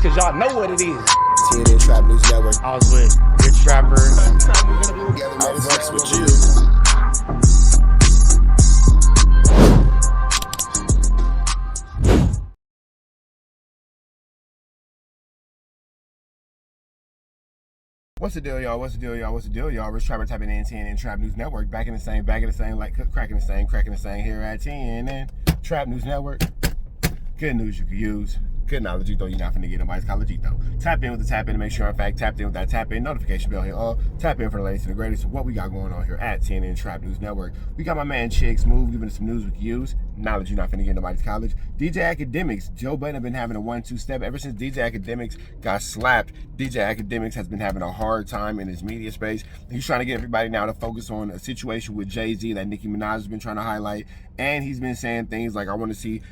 cause y'all know what it is. TNN Trap News Network. I was with Rich Trapper. I fucks with you. What's the deal, y'all? What's the deal, y'all? What's the deal, y'all? Rich Trapper tapping in TNN Trap News Network. Back in the same, like cracking the same here at TNN Trap News Network. Good news you can use. Good knowledge, though you're not finna get nobody's college, though. Tap in with the tap in to make sure, in fact, tapped in with that tap in notification bell here. Tap in for the latest and the greatest of what we got going on here at TNN Trap News Network. We got my man Chick Smooth giving us some news we can use. Knowledge you're not finna get nobody's college. DJ Akademiks. Joe Budden have been having a 1-2 step ever since DJ Akademiks got slapped. DJ Akademiks has been having a hard time in his media space. He's trying to get everybody now to focus on a situation with Jay-Z that Nicki Minaj has been trying to highlight. And he's been saying things like, I want to see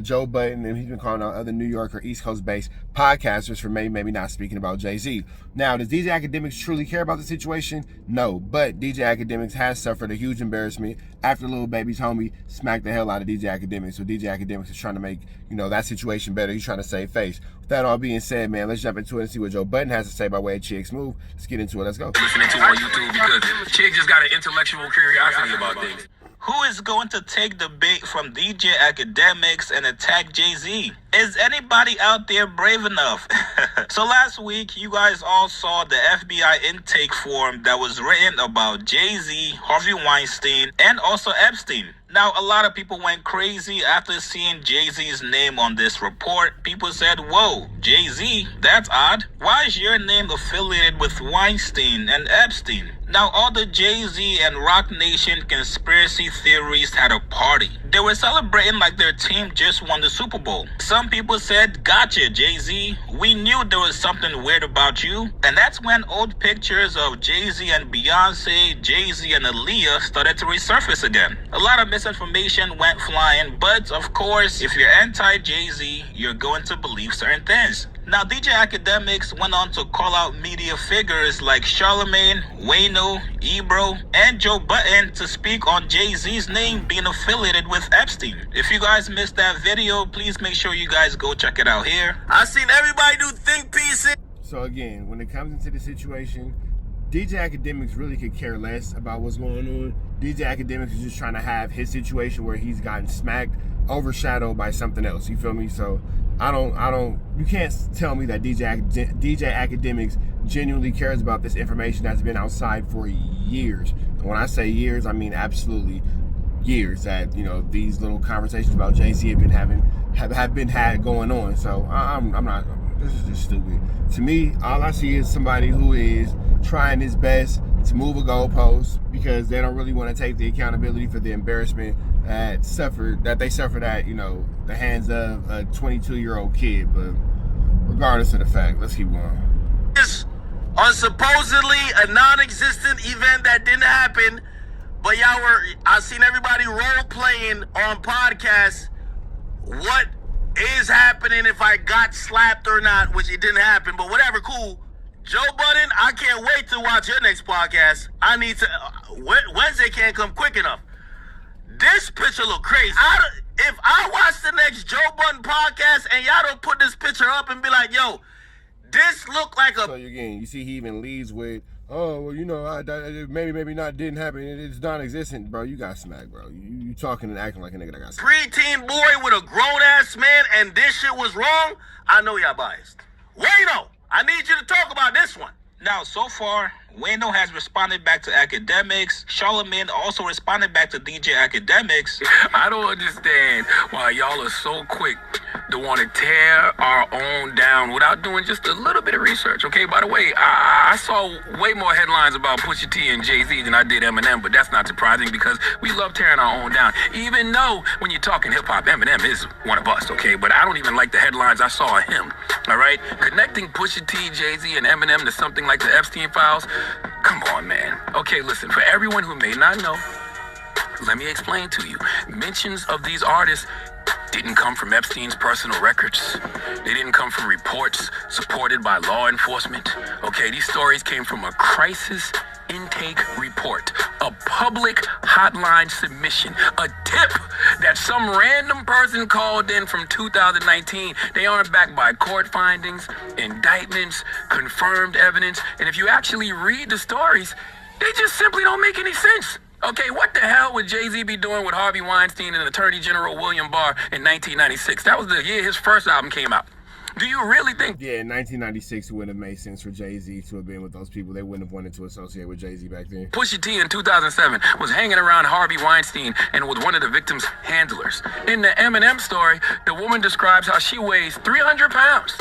Joe Budden, and he's been calling out other New York or East Coast based podcasters for maybe not speaking about Jay-Z. Now, does DJ Akademiks truly care about the situation? No, but DJ Akademiks has suffered a huge embarrassment after Lil Baby's homie smacked the hell out of DJ Akademiks. So DJ Akademiks is trying to make, that situation better. He's trying to save face. With that all being said, man, let's jump into it and see what Joe Budden has to say by way of Chick Smooth. Let's get into it. Let's go. Listening to on YouTube because Chick just got an intellectual curiosity about things. Who is going to take the bait from DJ Akademiks and attack Jay-Z? Is anybody out there brave enough? So last week, you guys all saw the FBI intake form that was written about Jay-Z, Harvey Weinstein, and also Epstein. Now, a lot of people went crazy after seeing Jay-Z's name on this report. People said, whoa, Jay-Z, that's odd. Why is your name affiliated with Weinstein and Epstein? Now, all the Jay-Z and Rock Nation conspiracy theories had a party. They were celebrating like their team just won the Super Bowl. Some people said, gotcha, Jay-Z. We knew there was something weird about you. And that's when old pictures of Jay-Z and Beyonce, Jay-Z and Aaliyah started to resurface again. A lot of misinformation went flying, but of course, if you're anti-Jay-Z, you're going to believe certain things. Now, DJ Akademiks went on to call out media figures like Charlamagne, Wayno, Ebro, and Joe Budden to speak on Jay-Z's name being affiliated with Epstein. If you guys missed that video, please make sure you guys go check it out here. I seen everybody do think pieces. So again, when it comes into the situation, DJ Akademiks really could care less about what's going on. DJ Akademiks is just trying to have his situation where he's gotten smacked overshadowed by something else. You feel me? So you can't tell me that DJ Akademiks genuinely cares about this information that's been outside for years. And when I say years, I mean absolutely years that, these little conversations about Jay-Z have been had going on. So I'm not, this is just stupid. To me, all I see is somebody who is trying his best to move a goalpost because they don't really want to take the accountability for the embarrassment that they suffered at, the hands of a 22-year-old kid. But regardless of the fact, let's keep going. On supposedly a non-existent event that didn't happen, but I seen everybody role-playing on podcasts what is happening if I got slapped or not, which it didn't happen, but whatever, cool. Joe Budden, I can't wait to watch your next podcast. I need to, Wednesday can't come quick enough. This picture look crazy. If I watch the next Joe Budden podcast and y'all don't put this picture up and be like, yo, this look like a... So again, you see he even leads with, oh, well, maybe not didn't happen. It's non-existent, bro. You got smacked, bro. You talking and acting like a nigga that got smacked. Preteen boy with a grown-ass man and this shit was wrong? I know y'all biased. Wayno, I need you to talk about this one. Now, so far, Wayno has responded back to Akademiks. Charlamagne also responded back to DJ Akademiks. I don't understand why y'all are so quick to want to tear our own down without doing just a little bit of research, okay? By the way, I saw way more headlines about Pusha T and Jay-Z than I did Eminem, but that's not surprising because we love tearing our own down. Even though when you're talking hip-hop, Eminem is one of us, okay? But I don't even like the headlines I saw of him, all right? Connecting Pusha T, Jay-Z, and Eminem to something like the Epstein files, come on, man. Okay, listen, for everyone who may not know, let me explain to you. Mentions of these artists didn't come from Epstein's personal records. They didn't come from reports supported by law enforcement. Okay, these stories came from a crisis intel intake report, a public hotline submission, a tip that some random person called in from 2019. They aren't backed by court findings, indictments, confirmed evidence, and if you actually read the stories, they just simply don't make any sense. Okay, what the hell would Jay-Z be doing with Harvey Weinstein and Attorney General William Barr in 1996? That was the year his first album came out. Do you really think... Yeah, in 1996, it wouldn't have made sense for Jay-Z to have been with those people. They wouldn't have wanted to associate with Jay-Z back then. Pusha T in 2007 was hanging around Harvey Weinstein and was one of the victim's handlers. In the Eminem story, the woman describes how she weighs 300 pounds.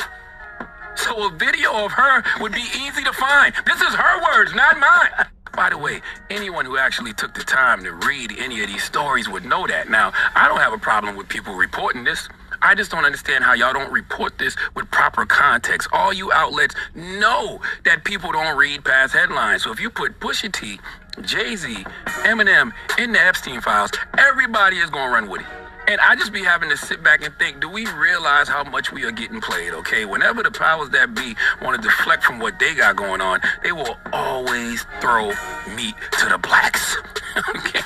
So a video of her would be easy to find. This is her words, not mine. By the way, anyone who actually took the time to read any of these stories would know that. Now, I don't have a problem with people reporting this. I just don't understand how y'all don't report this with proper context. All you outlets know that people don't read past headlines. So if you put Pusha T, Jay-Z, Eminem in the Epstein files, everybody is going to run with it. And I just be having to sit back and think, do we realize how much we are getting played, okay? Whenever the powers that be want to deflect from what they got going on, they will always throw meat to the blacks, okay?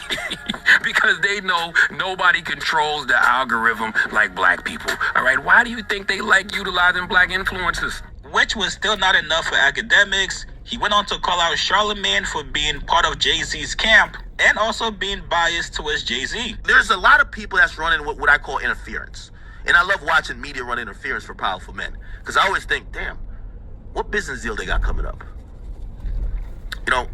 Because they know nobody controls the algorithm like black people, all right? Why do you think they like utilizing black influencers? Which was still not enough for Akademiks. He went on to call out Charlamagne for being part of Jay-Z's camp and also being biased towards Jay-Z. There's a lot of people that's running what I call interference. And I love watching media run interference for powerful men. Because I always think, damn, what business deal they got coming up? You know,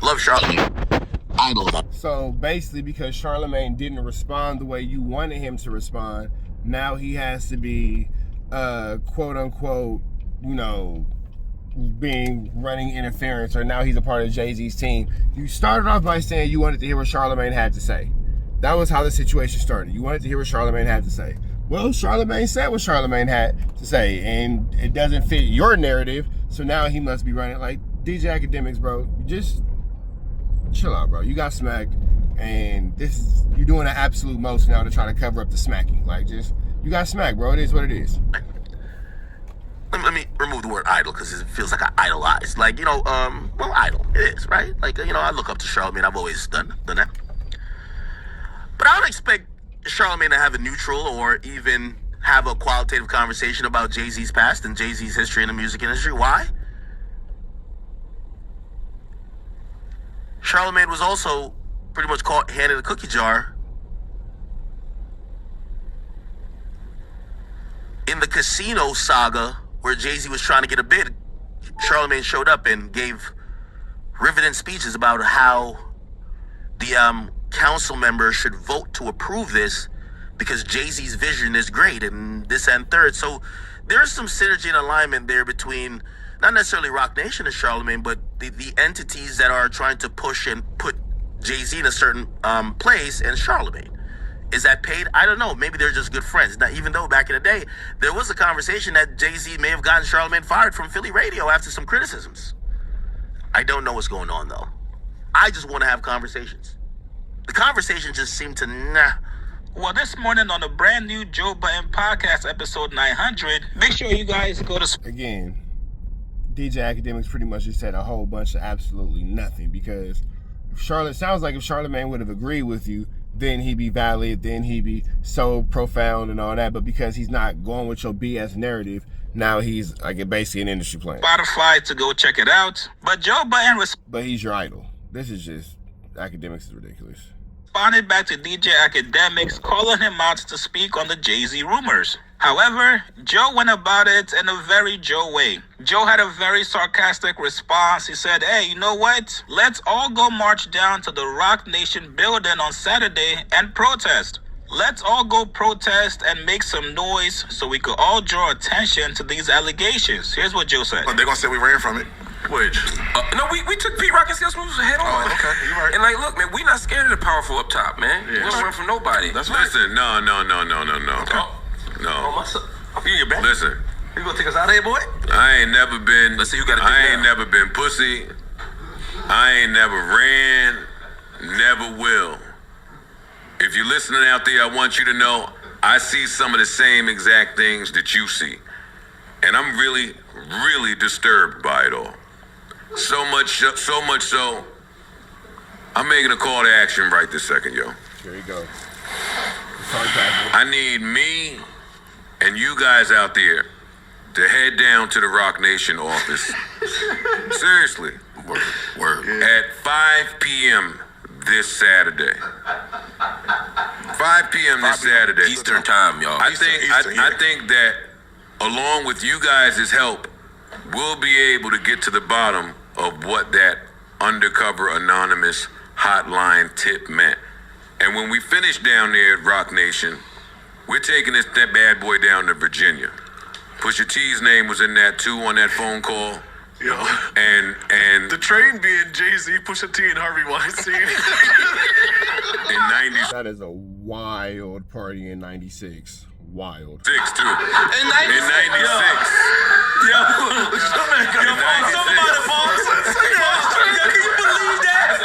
love Charlamagne. Idol. So basically, because Charlamagne didn't respond the way you wanted him to respond, now he has to be, quote unquote, you know, running interference, or now he's a part of Jay-Z's team. You started off by saying you wanted to hear what Charlamagne had to say. That was how the situation started. You wanted to hear what Charlamagne had to say. Well, Charlamagne said what Charlamagne had to say, and it doesn't fit your narrative, so now he must be running. Like, DJ Akademiks, bro, just chill out, bro. You got smacked, and you're doing the absolute most now to try to cover up the smacking. Like, you got smacked, bro. It is what it is. Let me remove the word idol, because it feels like I idolize. Like, you know, well, idol. It is, right? Like, you know, I look up to Charlamagne. I've always done that. But I don't expect Charlamagne to have a neutral or even have a qualitative conversation about Jay-Z's past and Jay-Z's history in the music industry. Why? Charlamagne was also pretty much caught handed a cookie jar in the casino saga where Jay-Z was trying to get a bid. Charlamagne showed up and gave riveting speeches about how the council members should vote to approve this because Jay-Z's vision is great and this and third. So there's some synergy and alignment there between not necessarily Rock Nation and Charlamagne, but the entities that are trying to push and put Jay-Z in a certain place and Charlamagne. Is that paid? I don't know. Maybe they're just good friends. Now, even though back in the day, there was a conversation that Jay-Z may have gotten Charlamagne fired from Philly radio after some criticisms. I don't know what's going on, though. I just want to have conversations. The conversation just seemed to Well, this morning on the brand new Joe Budden podcast, episode 900, make sure you guys go to... Again, DJ Akademiks pretty much just said a whole bunch of absolutely nothing, because sounds like if Charlamagne would have agreed with you, then he'd be valid, then he'd be so profound and all that. But because he's not going with your BS narrative, now he's like basically an industry plant. Spotify to go check it out. But Joe Budden But he's your idol. This is just, Akademiks is ridiculous. Responded back to DJ Akademiks, calling him out to speak on the Jay-Z rumors. However, Joe went about it in a very Joe way. Joe had a very sarcastic response. He said, hey, you know what? Let's all go march down to the Rock Nation building on Saturday and protest. Let's all go protest and make some noise so we could all draw attention to these allegations. Here's what Joe said. They're going to say we ran from it. Which? No, we took Pete Rock and Steel Smooth head on. Oh, okay, you're right. And like, look, man, we not scared of the powerful up top, man. We don't run from nobody. That's right. Listen, no. Okay. No. Oh, my son. You your back? Listen. You gonna take us out of here, boy? I ain't never been. Let's see who got it. I ain't never been pussy. I ain't never ran. Never will. If you're listening out there, I want you to know I see some of the same exact things that you see, and I'm really, really disturbed by it all. So much so, I'm making a call to action right this second, yo. There you go. I need me and you guys out there to head down to the Rock Nation office. Seriously. Word. At 5 p.m. this Saturday. 5 p.m. this Saturday. Eastern time, y'all. I think that along with you guys' help, we'll be able to get to the bottom of what that undercover anonymous hotline tip meant. And when we finish down there at Rock Nation, we're taking that bad boy down to Virginia. Pusha T's name was in that too on that phone call. Yo. And The train being Jay-Z, Pusha T, and Harvey Weinstein. in 96 That is a wild party in 96. Wild. too. In 96. Yo, somebody pause. Can you believe that?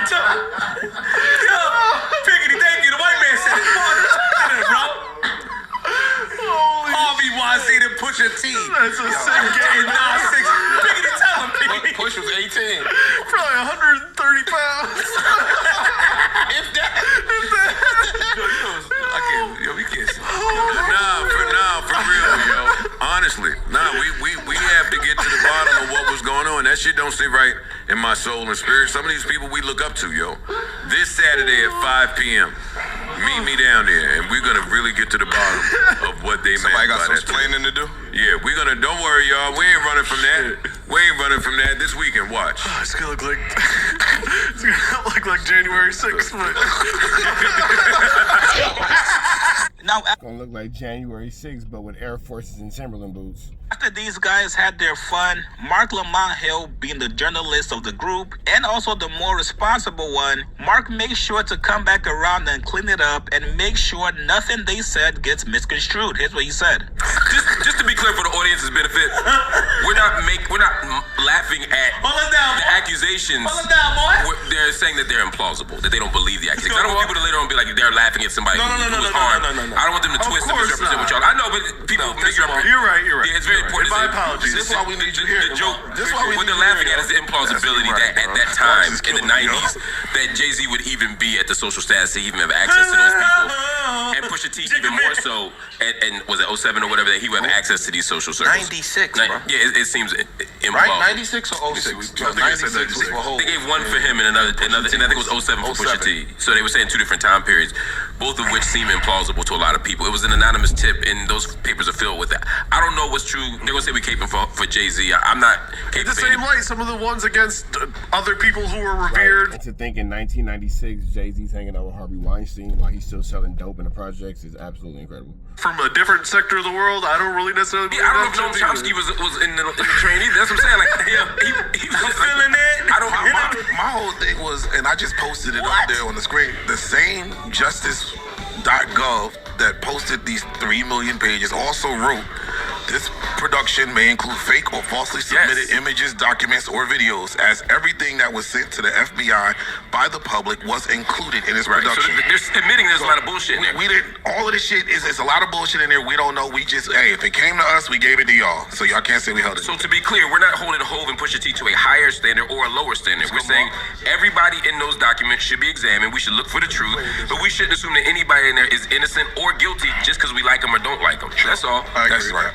Yo, Piggity, thank you. The white man said it. Bro. Harvey Weinstein and Pusha T. That's a sick game. Nah, 6. Piggity, tell him, Piggity. Push was 18. Probably 130 pounds. If that. Yo, we can't see. Nah, for real, yo. Honestly, we have to get to the bottom of what was going on. That shit don't sit right in my soul and spirit. Some of these people we look up to, yo. This Saturday at 5 p.m., meet me down there, and we're gonna really get to the bottom of what they meant. Somebody got by some that. explaining to do? Yeah, don't worry, y'all. We ain't running from that. We ain't running from that this weekend. Watch. It's gonna look like January 6th. Now, It's gonna look like January 6th, but with Air Forces and Timberland boots. after these guys had their fun, Mark Lamont Hill, being the journalist of the group and also the more responsible one, Mark makes sure to come back around and clean it up and make sure nothing they said gets misconstrued. Here's what he said. Just to be clear for the audience's benefit, we're not laughing at the accusations. Hold it down, boy. They're saying that they're implausible, that they don't believe the accusations. I don't want people to later on be like they're laughing at somebody who was harmed. I don't want them to twist and misrepresent what y'all. I know, but people misrepresent. You're right. Yeah, it's very important. My apologies. This is why we need you here. The joke, what they're laughing at is the implausibility that at that time in the 90s, that Jay-Z would even be at the social status to even have access to those people. And Pusha T even more so, and was it 07 or whatever, that he would have access to these social circles. 96, bro. Yeah, it seems implausible. Right? 96 or 06? 96 was for whole. They gave one for him and another, and I think it was 07 for Pusha T. So they were saying two different time periods, both of which seem implausible to a lot of people. It was an anonymous tip, and those papers are filled with that. I don't know what's true. They're gonna say we caping for Jay-Z. I'm not caping The same way some of the ones against other people who were revered. And to think in 1996, Jay-Z's hanging out with Harvey Weinstein while he's still selling dope in the projects is absolutely incredible. From a different sector of the world, I don't really necessarily believe I don't know that if Noam shit Chomsky was in the train either. That's what I'm saying. Like, he was just feeling it. I don't. My whole thing was, and I just posted it up there on the screen, the same justice.gov that posted these 3 million pages also wrote, this production may include fake or falsely submitted images, documents, or videos, as everything that was sent to the FBI by the public was included in its production. So they're admitting there's a lot of bullshit in there. We didn't, all of this shit is a lot of bullshit in there. We don't know. We just, hey, if it came to us, we gave it to y'all. So y'all can't say we held it. So to be clear, we're not holding Hov and Pusha T to a higher standard or a lower standard. We're saying everybody in those documents should be examined. We should look for the truth, but we shouldn't assume that anybody in there is innocent or guilty just because we like them or don't like them. That's all. That's right.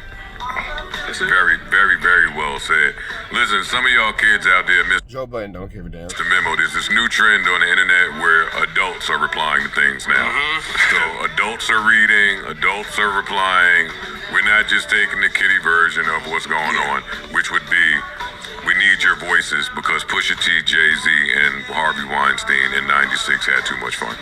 Very, very, very well said. Listen, some of y'all kids out there missed Joe Budden don't give a damn. the memo. There's this new trend on the internet where adults are replying to things now. So adults are reading, adults are replying. We're not just taking the kiddie version of what's going on, which would be, we need your voices because Pusha T, Jay-Z, and Harvey Weinstein in 96 had too much fun.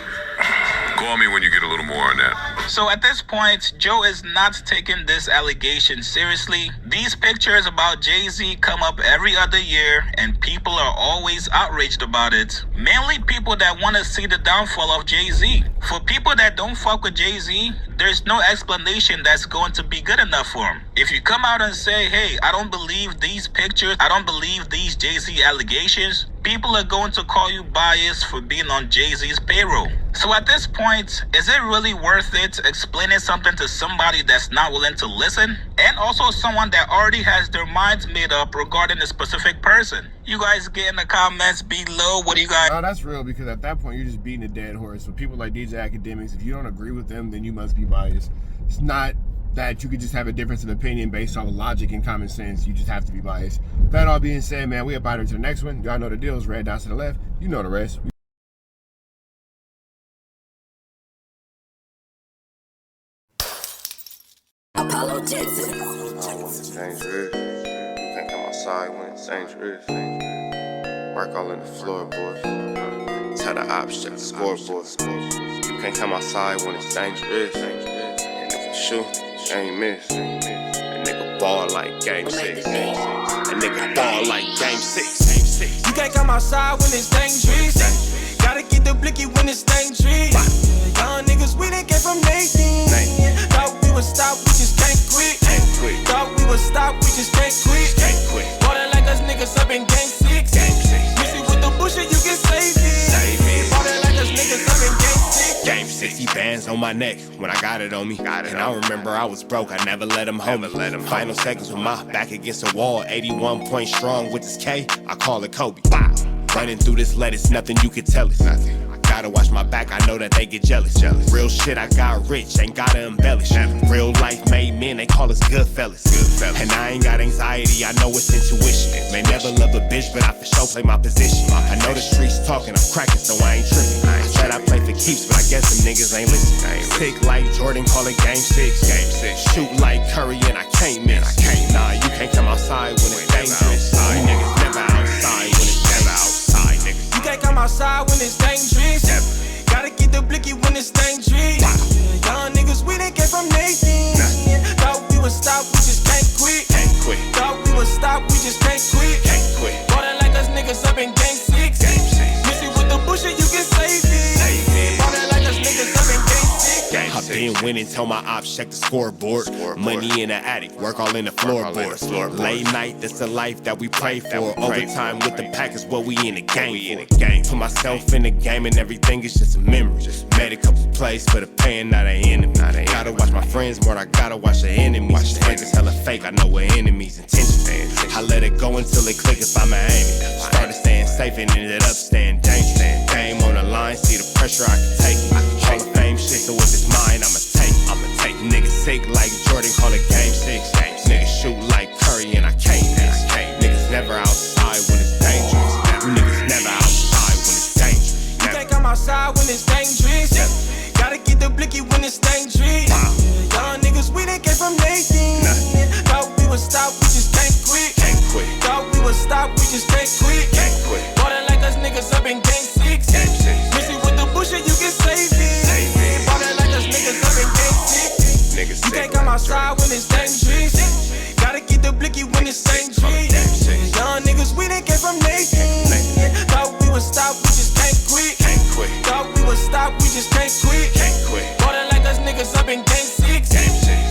Call me when you get a little more on that. So at this point, Joe is not taking this allegation seriously. These pictures about Jay-Z come up every other year, and people are always outraged about it. Mainly people that want to see the downfall of Jay-Z. For people that don't fuck with Jay-Z, there's no explanation that's going to be good enough for him. If you come out and say, hey, I don't believe these pictures, I don't believe these Jay-Z allegations, people are going to call you biased for being on Jay-Z's payroll. So at this point, is it really worth it explaining something to somebody that's not willing to listen? And also someone that already has their minds made up regarding a specific person? You guys get in the comments below. What do you guys... No, that's real, because at that point, you're just beating a dead horse. So people like DJ Akademiks, if you don't agree with them, then you must be biased. It's not that you could just have a difference of opinion based on logic and common sense. You just have to be biased. That all being said, man, we about to the next one. Y'all know the deal. Is red dots to the left. You know the rest. Apollo Jackson. It's dangerous. You can't come outside when it's dangerous. Work all in the floorboards. Tell the ops, check the scoreboard. You can't come outside when it's dangerous. And if you shoot, you ain't miss. A nigga ball like game 6. A nigga ball like game 6. You can't come outside when it's dangerous. Gotta get the blicky when it's dangerous. Young niggas, we done came from Nathan. Thought we would stop, we just can't quit. Thought we would stop, we just can't quit. Ballin' like us niggas up in game 6. Missy with the bullshit, you can save it. Ballin' like us niggas up in game 6. Game 60 bands on my neck when I got it on me. And I remember I was broke, I never let them hold me. Final seconds with my back against the wall. 81 points strong with this K, I call it Kobe. Running through this lettuce, nothing you can tell us. Gotta watch my back, I know that they get jealous. Real shit, I got rich, ain't gotta embellish. Real life made men, they call us good fellas. And I ain't got anxiety, I know it's intuition. May never love a bitch, but I for sure play my position. I know the streets talking, I'm cracking, so I ain't tripping. I said I play for keeps, but I guess them niggas ain't listening. Sick like Jordan, call it game 6. Shoot like Curry, and I can't miss. Nah, you can't come outside when it's dangerous. You niggas never outside when it's never outside, niggas. You can't come outside when it's dangerous. Gotta get the blicky when it's dangerous. Young niggas, we done came from Nathan. Thought we would stop, we just can't quit. Thought we would stop, we just can't quit. Ballin' like us niggas up in game 6. Missy with the bullshit, you can save it. Ballin' like us niggas up in game 6. I've been winning, tell my ops check the scoreboard. Money in the attic, work all in the floorboards. Late night, that's the life that we pray for. Overtime with the pack is what we in the game for. Put myself in the game and everything is just a memory. Made a couple plays for the pain, not an enemy. Gotta watch my friends more, I gotta watch the enemies. Friends is hella fake, I know what enemies' intentions. I let it go until it click if I'm aiming. Started staying safe and ended up staying dangerous. Game on the line, see the pressure I can take. Hall of Fame shit, so if it's mine, I'ma take. Niggas sick like Jordan, call it game 6. Niggas shoot like Curry, and I can't miss. Niggas never outside when it's dangerous. You niggas never outside when it's dangerous. You can't come outside when it's dangerous. Gotta get the blicky when it's dangerous. Young niggas, we done came from Nathan. Thought we would stop, we just can't quit. Thought we would stop, we just can't quit. Ballin' like us niggas up in game 6. Missy with the bullshit, you can save it. Ballin' like us niggas up in game 6. You can't come outside when it's dangerous. Gotta get the blicky when it's dangerous. Young niggas, we done came from Nathan. Thought we would stop, we just can't quit. Thought we would stop, we just can't quit. Ballin' like us niggas up in game 6.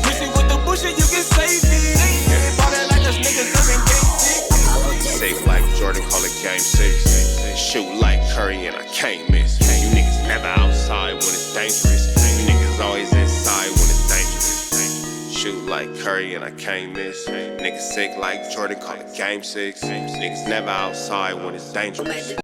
Missy with the bullshit, you can save it. Ballin' like us niggas up in game 6. Safe like Jordan, call it game 6. Shoot like Curry, and I can't miss. You niggas never outside when it's dangerous. You niggas always inside when it's dangerous. Shoot like Curry, and I can't miss. Niggas sick like Jordan, call it game 6. Niggas never outside when it's dangerous.